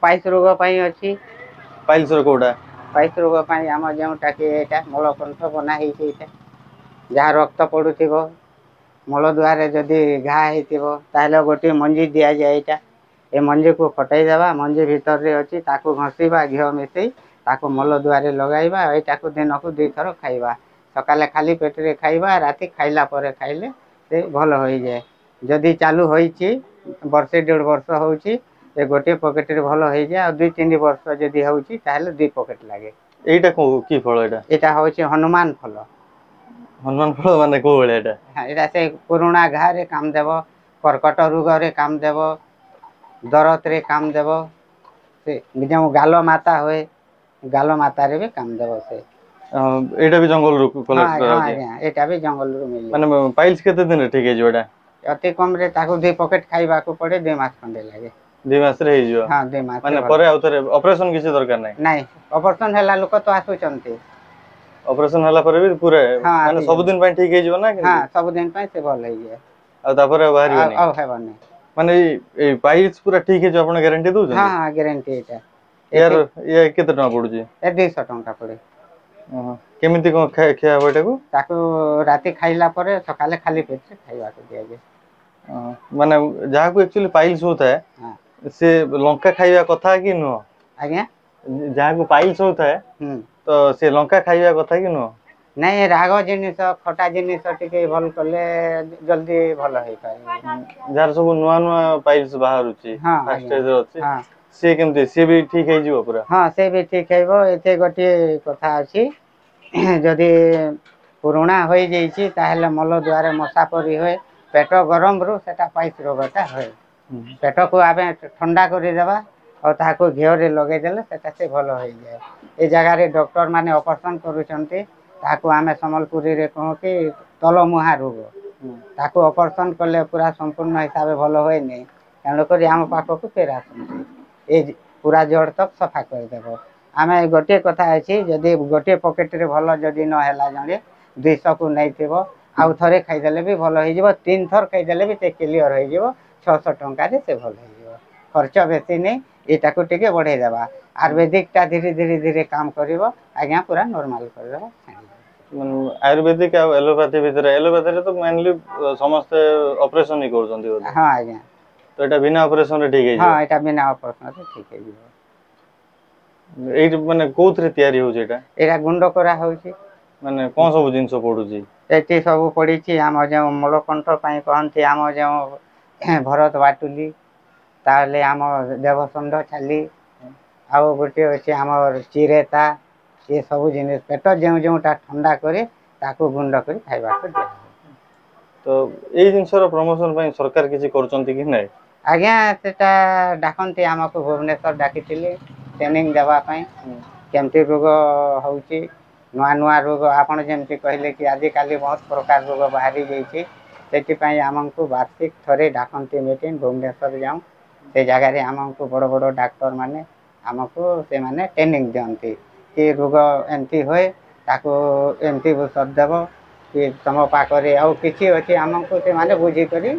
piles रोग अच्छी piles Kota piles रोग आम जोटा कि यहाँ मलकंठ बना जहाँ रक्त पड़ू मल द्वारे जदि घा हो गोटे मंजी दि जाए यहाँ ये मंजी को फटईदेवा मंजी भितर रे अच्छी ताकू घसीवा घी मिसई ताकू मल द्वारे लगाइबा यहाँ दिन को 2 थर खाइबा सकाले खाली पेटे खाइबा राति खाइला परे खाइले से भल हो जाए जदि चालू होइछि वर्षे 1.5 वर्ष होउछि ए गोटे पॉकेट रे भल हो जाए 2-3 वर्ष जदि होउछि ताहले 2 पॉकेट लागे एटा की फल एटा होउछि हनुमान फल माने को बळे एटा एटा से पुराना घा रे काम देबो कर्कट रोग रे काम देबो दरद रे काम देबो से जो गालो माता होए गालो माता रे भी काम देबो से एटा भी जंगल रो कलेक्ट करा हां एटा भी जंगल रो मिले माने पाइल्स केते दिन ठीक है जोडा अति कम रे ताको 2 पॉकेट खाइबा को पड़े 2 मास खंडे लागे 2 मास रे हिजो हां 2 मास माने परे आउथरे ऑपरेशन किसी दरकार नै नै ऑपरेशन हैला लोक तो आसु चंती ऑपरेशन हला पर भी पूरे माने सब दिन पय ठीक हे जिवो ना हां सब दिन पय से भल हे जे आ तापर बाहर बनी आ हेबा नै माने ए पाइल्स पूरा ठीक है जो आपण गारंटी दउ हां हां गारंटी एटा यार ये केते टका पडु छी ए 200 टका पड़े केमिति को खिया होटा को ताको राती खाइला परे सकाले खाली पेट से खाइबा को दिया जे माने जहा को एक्चुअली पाइल्स होता है से लंका खाइबा कथा कि नो आज्ञा जहा को पाइल्स होता है तो से लंका खाइबा कथा कि नो नहीं राग जिनिस खटा जिनिस टिके भल कले जल्दी भल होई पारे जार सब नुआ नुआ पाइल्स बाहर छी फर्स्ट स्टेज अछि हां से केमते से भी ठीक हे जिवो पूरा हां से भी ठीक हेबो एते गोटे कथा अछि जदि पुराना होई जाई छी ताहले मल द्वारे मसा परी होय पेट गरम रु सेटा पाइल्स रोगटा होय पेट को आबे ठंडा करी देबा और ताको घियो रे लगे देले सेटा से भल होई जाय ए जगह रे डॉक्टर माने ऑपरेशन करूचंती ताको आमे समलपुरी रे कहू कि तलमुहा रोग ताको ऑपरेशन करले पूरा संपूर्ण हिसाब भल होय नै कारण करी हम पाखो को फेर आसुंती ए पूरा जड़ तक सफा कर देबो आमे गोटे कथा अछि जदि गोटे पॉकेट रे भल जदि न हैला जणे 200 को नै थिबो आउ थरे खाइ देले भी भल होई जिवो 3 थर खाइ देले भी ते क्लियर होई जिवो 600 टंका रे से भल होई जिवो खर्च बेसी नै एटा को टिके बढ़े देबा आयुर्वेदिक ता धीरे धीरे धीरे काम करिवो आज्ञा पूरा नॉर्मल कर देबो आयुर्वेदिक आ एलोपैथी भीतर एलोपैथी रे तो मेनली समस्त ऑपरेशन ही करजंती होता हां आज्ञा तो एटा बिना ऑपरेशन रे ठीक है हां एटा बिना ऑपरेशन रे ठीक है एई माने कोथरे तयारी हो जेटा एटा गुंड करा होची माने कोन सब जिंस पडुची एटी सब पड़ी छी हम जो मलकंठ पई कहंती हम जो भरत बाटुली ताले हम देवसंड छाली आउ गोटे अछि हमर चिरेता ये सब जिनिस पेट जो जोटा ठंडा करे ताको गुंड करी खाइबा को दे तो एई जिंस रो प्रमोशन पई सरकार किछि करचंती कि नै आज्ञा सेटा डाकंती हमको भुवनेश्वर डाकितिले ट्रेनिंग देवा पई केमती रोग होउची नुआ नुआ रोग आपण जेमती कहले कि आजि काली बहुत प्रकार रोग बाहरी जाइछि सेति पई हमको वार्षिक थरे डाकंती मीटिंग भुवनेश्वर जाऊ से जगह रे हमको बड़ बड़ डॉक्टर माने हमको से माने ट्रेनिंग दियंती कि रोग एमती होय ताको एमती औषध देबो कि तम पाकरे आ किछि अछि हमको से माने बुझी करी